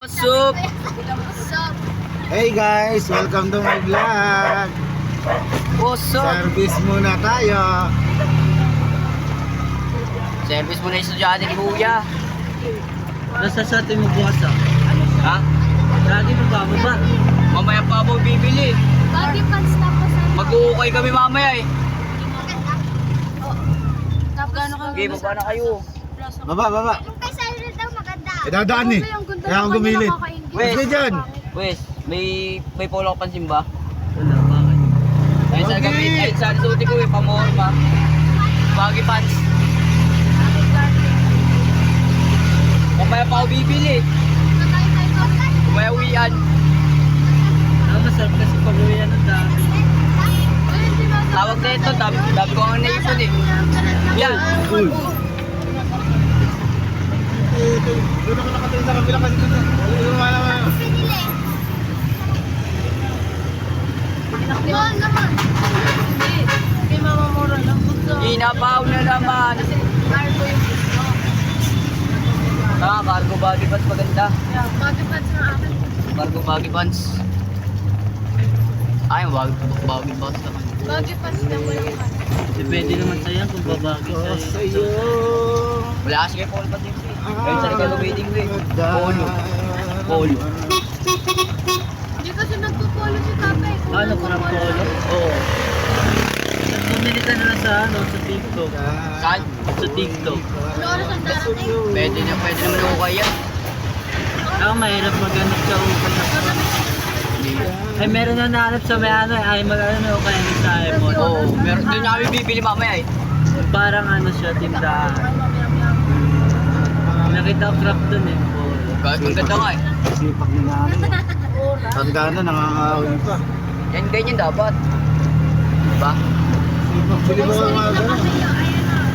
What's up? Hey guys, welcome to my vlog. What's up? Service muna tayo. Service mo na yung estudyante ni Kuya. Nasa sa atin mo bukas ah. Ha? Lagi mo ba? Mamaya pa ako bibili. Body pants tapos ano? Mag-uukay kami mamaya eh. Magkano ka? Okay, baba na kayo. Baba. Yung kay Cyril daw maganda. Dadaan eh. Kaya ako gumilit. Wait. Sige dyan. Wes, may polo ka pansin ba? Wala, bakit? Ay sa gabi, ay sa suti ko eh, pamorma. Baggy pants. Mamaya pa ako bibili. Mamaya uwian. Masarap kasi pag-uwi yan ang dami. Tawag na ito, dami ko ang naipon eh. Yan. Doon ako nakatingin sa kabila kasi doon. Doon naman. Hindi mamamura lang. Inapaw na naman. Cargo yung gusto. Cargo baggy pants maganda. Body pants na akin. Cargo baggy pants. Ay, baggy pants naman. Body pants na wala ka. Depende naman sa'yo yan kung babagi Oh, sa'yo. sa'yo. Wala kasi kay Paul pati eh. Ayun sa regalo waiting ko eh. Polo. Hindi kasi nagpupolo si Papa eh. Ano, parang polo? Oo. Pumili ka na lang sa TikTok. Saan? Sa TikTok. Ano oras ang darating? Pwede naman ako kaya. Mahirap maghanap sa ukay na. Ay, meron na nahanap sa may ano, ay mag-ano ukay na sa iPhone. Oo, meron doon na kami bibili mamaya eh. Parang ano siya, tindahan. Nakita ko crap dun eh. Polo. Ang ganda nga eh. Sipak na namin. Tanda na, nangangaawin pa. Yan ganyan dapat. Diba? Sipak, bili mo mga gano'n.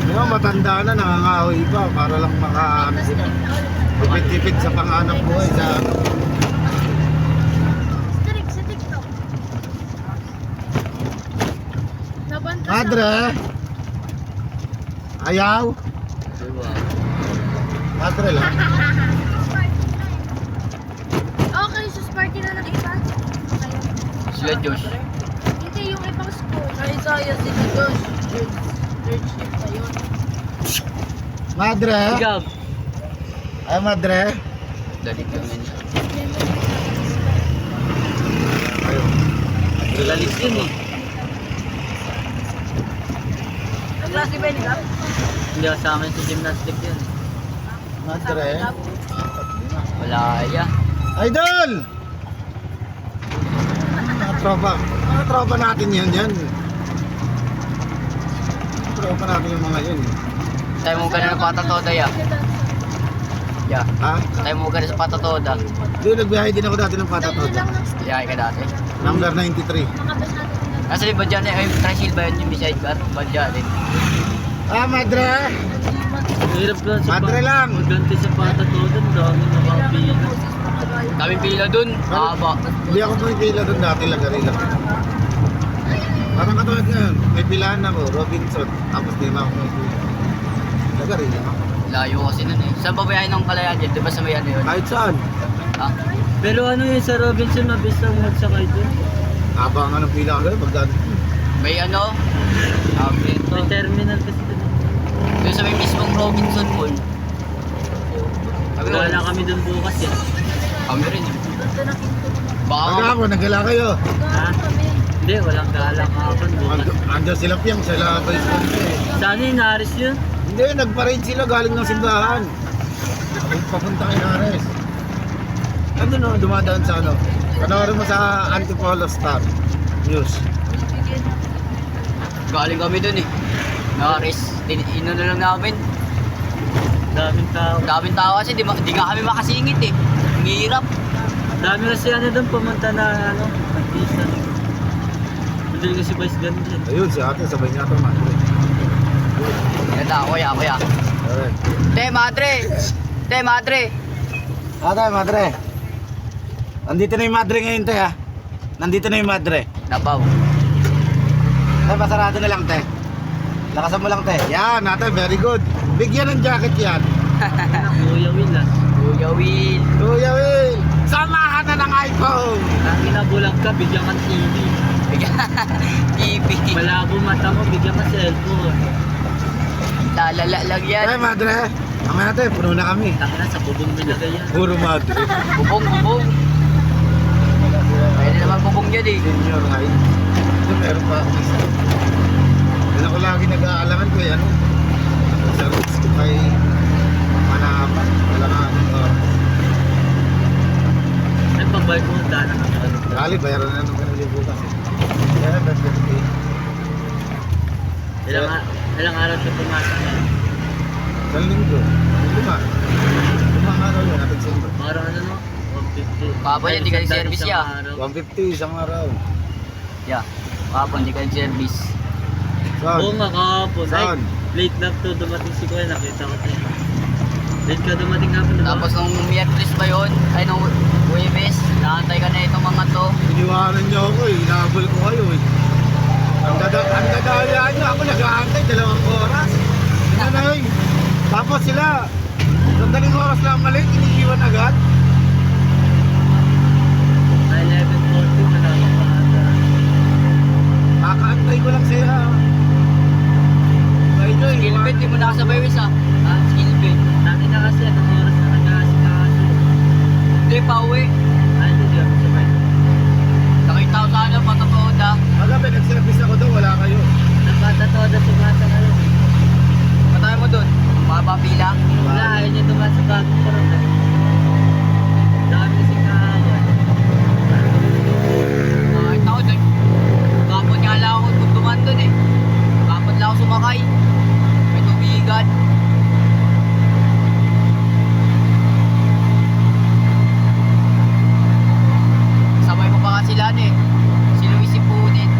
Diba, matanda na, nangangaawin pa. Para lang makaano sila. Tipid-tipid sa pang-anak buhay sa ano. Strict sa TikTok. Nabanta Madre! Ayaw! Diba? Madre lang. Okay, sus party na ng iba. Sila Josh. Hindi yung ibang school. Ay, saya sila Josh. Third shift pa yun. Madre! Ikaw, Ay, madre! Dalit lang yan. Ayun. lalis yun eh. Ang klase ba nila? Hindi ka sa akin sa gymnastic yun. Madre! Wala ya. Idol! Mga tropa natin yan. Tropa natin yung mga yun. Tayo mo ka na ng patatoda ya. Ya. Ha? Tayo mo ka na sa patatoda. Doon nagbiyahe din ako dati ng Patatoda. lang ng school. Yay ka dati. Number 93. Makabas natin na. Nasa ba dyan eh? Ay, tricycle ba yun yung beside car? Ba dyan eh? Ah, madre! Hirap lang sa Madre lang. Magganti sa patatodan, dami nakapila. Daming pila dun. Mahaba. Hindi ako pumipila doon dati, lagari lang. Parang katulad ngayon, may pilahan ako, Robinson. Tapos di ba ako pumipila. Lagari lang ako. Layo kasi nun eh. Saan ba bayahin ng Kalayan dyan? Di ba sa may ano yun? Kahit saan. Ha? Pero ano yun sa Robinson, mabilis lang magsakay doon. Abangan ng pila ka pagdaan. May ano? Dito. May terminal kasi doon. Doon sa may mismong Robinson Mall. Wala kami doon bukas eh. Kami rin eh. Baka Pagka ako, nagala kayo. Ha? Hindi, walang galang hapon bukas. Andiyan sila piyang, sila vice consul. Sana yung Naris yun? Hindi, nag-parade sila galing ng simbahan. Papunta kay Nares. Ano no, dumadaan sa ano? Panoorin mo sa Antipolo Star News. galing kami dun eh. Nakaris. Ino na lang namin. Daming tao. Daming tao kasi di nga kami makasingit eh. Ang hirap. Dami kasi ano doon pumunta na ano, artista. Madali kasi vice ganda dyan. Ayun, si ate, sabay niya ito, madre. Ganda, kuya. Alright. Te, madre! Te, madre! Ate, madre. Nandito na yung madre ngayon, te, ha? Nandito na yung madre. Napaw. Te, pasarado na lang, te. Lakasan mo lang, te. Yan, ate, very good. Bigyan ng jacket yan. Kuya Will ah. Kuya Will. Kuya Will. Oo. Ang inabulag ka, bigyan ka ng TV. TV. Malabo mata mo, bigyan ka cellphone. Lalala lang yan. Ay, madre. Mamaya natin, puno na kami. Taka na sa bubong nilagay yan. Puro madre. Bubong, bubong. Pwede naman bubong yan eh. Senior high. Ito, meron pa ako isa. Yan ako lagi nag-aalangan ko, ano. Sa roots ko kay Manapan. Wala nga anong oras. Ay, pagbalik mo, daan ang ano. Kali, bayaran na nung kanili bukas. Kaya, that's okay. Ilang araw siya pumasok na. Sa linggo. Lima. Limang araw yun, natin singgo. Parang ano no? 150. Papa, hindi ka service isang ya. araw. 150 isang araw. Yeah. Papa, hindi ka service. Saan? Oo nga kahapon. Saan? Ay, late na to dumating si Kuya, nakita ko tayo. Late ka dumating hapon, diba? Tapos nung Miyerkules ba yun? Ay, nung Huwebes, nakantay ka na itong mga to. Iniwanan niyo ako eh, inahabol ko kayo eh. Ang dadayaan niyo, ako nag-aantay 2 oras. Nanay, tapos sila, 2 oras lang mali, iniiwan agad. Ay, 11:40 na lang ako ata. Kakaantay ko lang sila. Ayun, Skill bed, di mo nakasabay wis ah. Ah, skill bed. Dati na kasi, anong oras na nag-aasikaso. Hindi pa uwi. Ay, hindi ako sabay. Nakita ko sa ano, matatood ah. Agabi, nag-service ako doon, wala kayo. Nagpatatoda sumasa na yun. Patay mo dun. Mababa pila. Wala, ayaw niya dumasa bago ko rin. Dami kasing kahawan. Nakita ko dun. Kapon nga lang ako tutuman dun eh. Kapon lang ako sumakay. May tubigan. Sabay mo pa kasi sila eh. Si Luis Ipunin.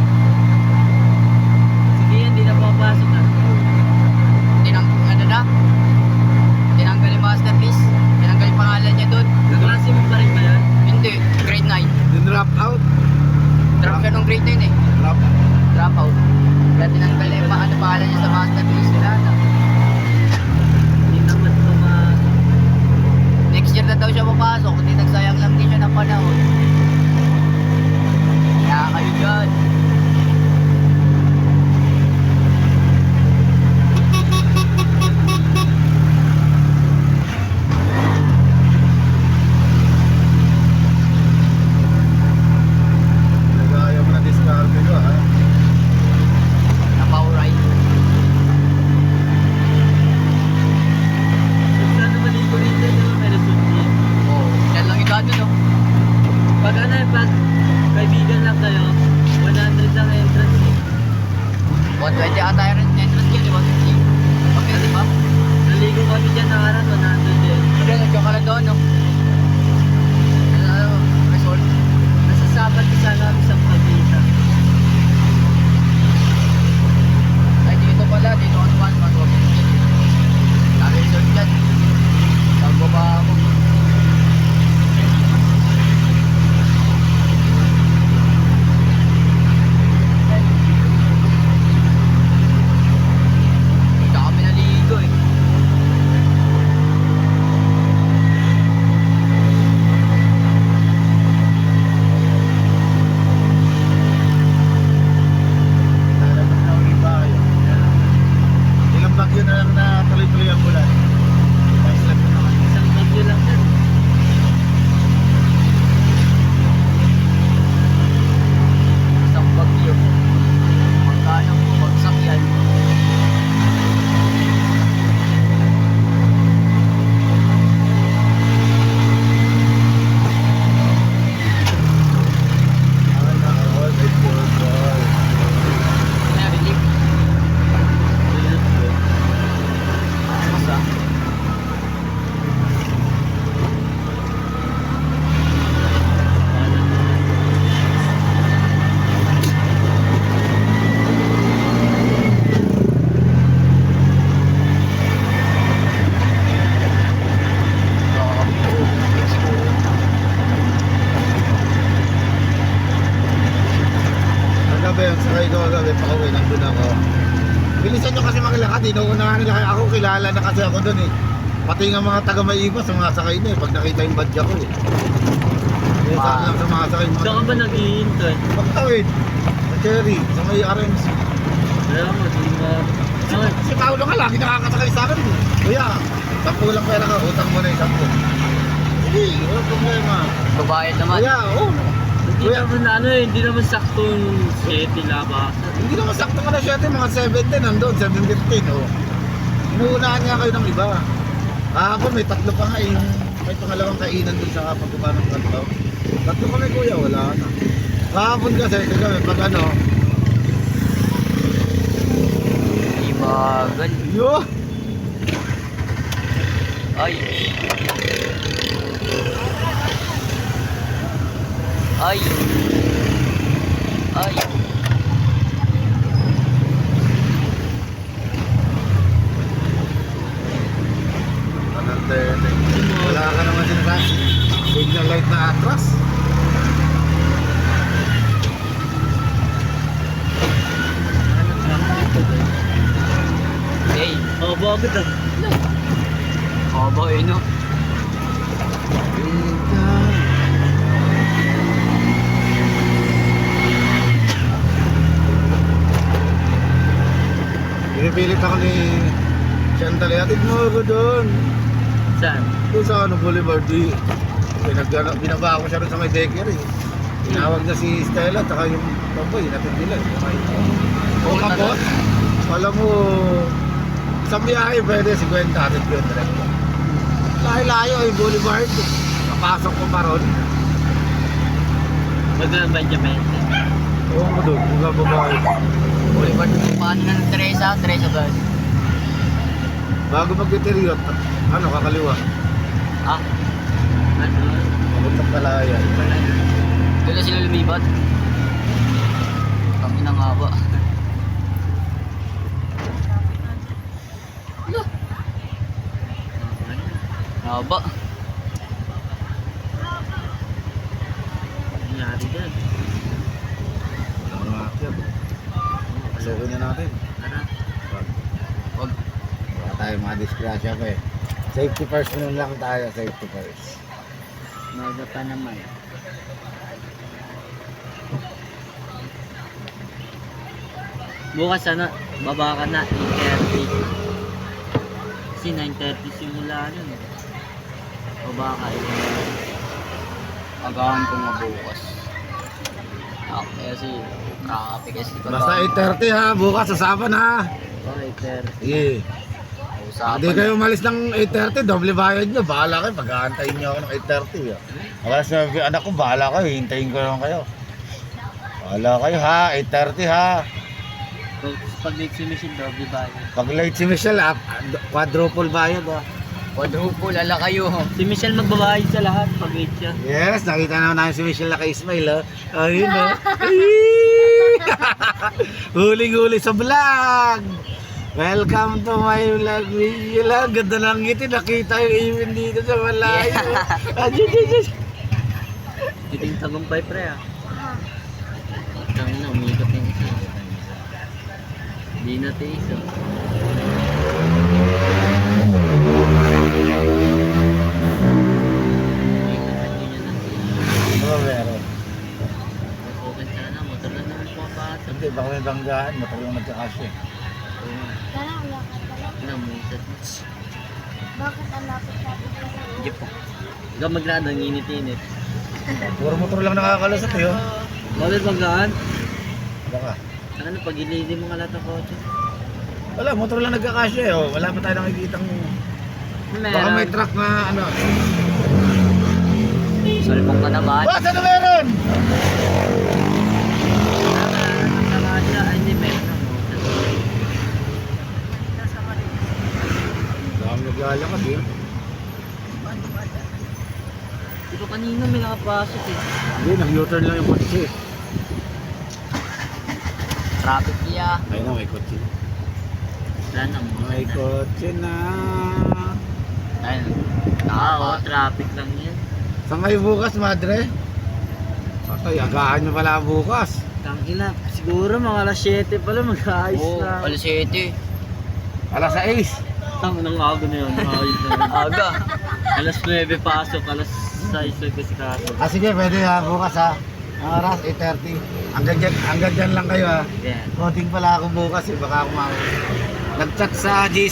Sige yan, di na papasok na. Ano na? Tinanggal yung masterpiece. Tinanggal yung pangalan niya dun. Kaklase mo pa rin ba yan? Hindi. Grade 9. Din-drop out. Drop siya nung grade 9 eh. Drop. Drop out. Kaya tinanggal yung pangalan niya sa masterpiece. Wala na. Hindi naman pumasok. Next year na daw siya papasok. Hindi nagsayang lang din siya ng panahon. Kaya kayo dyan. Nag-ayaw mo na discard ko ha. Napauray. Saan naman dito rin dyan yung may resort niya? Oo. Yan lang yung gano'n no. Pag ano eh, pag kaibigan lang kayo, 100 lang entrance eh. 120 ata yung entrance yun. 150. Okay, di ba? Naligo kami dyan na araw, 100 din. Hindi, nag-joke ka lang doon no. Ano, resort. Nasasabat ko sana kami sa Pagita. Ay, dito pala. Dito on 1. Mag 150. Sabi resort dyan. Sabi ba ako? Dito kami naligo eh. Nalaman na ulit ba kayo? Ilang bagyo na lang na tuloy-tuloy ang bulan. Tapos lang na naman. Isang bagyo lang yan. Isang bagyo. Magkano bagsak yan? Ay, nakawal. Ay, good boy. May relief. Mas ah. Kagabi, ang sakay ko kagabi, pauwi, nandun ako. Bilisan nyo kasi makilakad, inuunahan nila kaya ako, kilala na kasi ako dun eh. Pati nga mga taga Maiba, sumasakay na eh, pag nakita yung badya ko eh. Yung saan lang sumasakay mga... Saan ka ba nag-iintay? Pagtawid. Sa Cherry. Sa may RMC. Kaya mo, di ba? Si Paolo nga lagi nakakasakay sa akin. Kuya, 10 lang pera ka. Utang mo na yung 10. Sige, walang problema. Babayad naman. Kuya, oo. Hindi naman ano eh, hindi naman saktong 7 labasan. Hindi naman sakto ka na siya mga 7 din nandun, 7:15 oh. Inuunahan nga kayo ng iba. Kahapon may 3 pa nga yung may pangalawang kainan dun sa pagkuha ng kanto. 3 kami kuya, wala na. Kahapon kasi kagabi pag ano, Ibagal. yo! Ay. Ay. Ay. Panantete. Wala ka naman din kasi. Signal light na atras. Hey. Oh, bakit ah? Haba eh no. Pinipilit ako ni Chantal, atid mo ako doon. Saan? Doon sa ano, Boulevard D. Binaba ko siya rin sa may daycare eh. Tinawag niya si Stella at saka yung Tomboy, natid nila. Kung kapot, alam mo, sa biyahe pwede 50 atid ko yung direct. Layo-layo ay Boulevard. Napasok ko pa ron. Magandang Benjamin. Oo mo doon, kung babae. Boulevard paano ng Teresa? Teresa ba? Bago mag-interior, ano, kakaliwa. Ah, Ano? Papuntang Kalaya. doon na sila lumibat. Kami nang haba. Haba. Nangyari dyan. Pasukin na natin. Tara. Wag. Wala tayo mga disgrasya pa eh. Safety first muna lang tayo, safety first. Maga pa naman. Bukas ano, baba ka na, 8:30. Kasi 9:30 simula nun. Baba ka, Agahan ko nga bukas. Kasi traffic kasi. Basta 8:30 ha, bukas sasaban ha. 8:30. Sige. Hindi kayo umalis ng 8:30, doble bayad nyo. Bahala kayo, pag-aantayin nyo ako ng 8:30. Kaya sabi, anak ko, bahala kayo, hintayin ko lang kayo. Bahala kayo ha, 8:30 ha. Pag late si Michelle, doble bayad. Pag late si Michelle, quadruple bayad ha. Quadruple, ala kayo. Si Michelle magbabayad sa lahat pag late siya. Yes, nakita naman namin si Michelle na kay-smile ha. Ayun ha. Huling-huli sa vlog. Welcome to my vlog. Yala, ganda ng ngiti. Nakita yung even dito sa malayo. Titing tagumpay pre ah. Tangin na, umikot yung isa. Hindi na tiis ah. Oo, meron. Okay sana, motor na naman pumapasok. Hindi, baka may banggaan. Motor yung nagkakasya. Tara, wala ka pala. Namusat. Bakit ang lapit-lapit ka sa Jeep po. Ikaw maglado, ang init-init. Puro motor lang nakakalusot eh. Oh. Bakit banggaan? Baka. Ano, pag ilili mo nga lahat ng kotse? Wala, motor lang nagkakasya eh. Oh. Wala pa tayo nakikitang... Baka may truck na ano. Salpong ka naman. Boss, ano meron? Ay, hindi meron ako. Dami naglalakad eh. Di ba kanina may nakapasok eh. Hindi, nag-U-turn lang yung kotse. Traffic niya. Ayun na, may kotse. Wala na mo. May kotse na. Ayun. Oo, traffic lang yan. Saan kayo bukas, madre? Patay, agahan nyo pala bukas. Tangina, siguro mga alas 7 pala mag-aayos Oo, na. alas 7. Alas 6. Tang nang aga na yun, ayos na yun. Aga. Alas 9 pasok, alas sa isol kasi kahapon. Sige, pwede ha, bukas ha. Ang oras, 8:30. Hanggang dyan lang kayo ha. Yan. Coding pala ako bukas baka ako nag-chat sa GC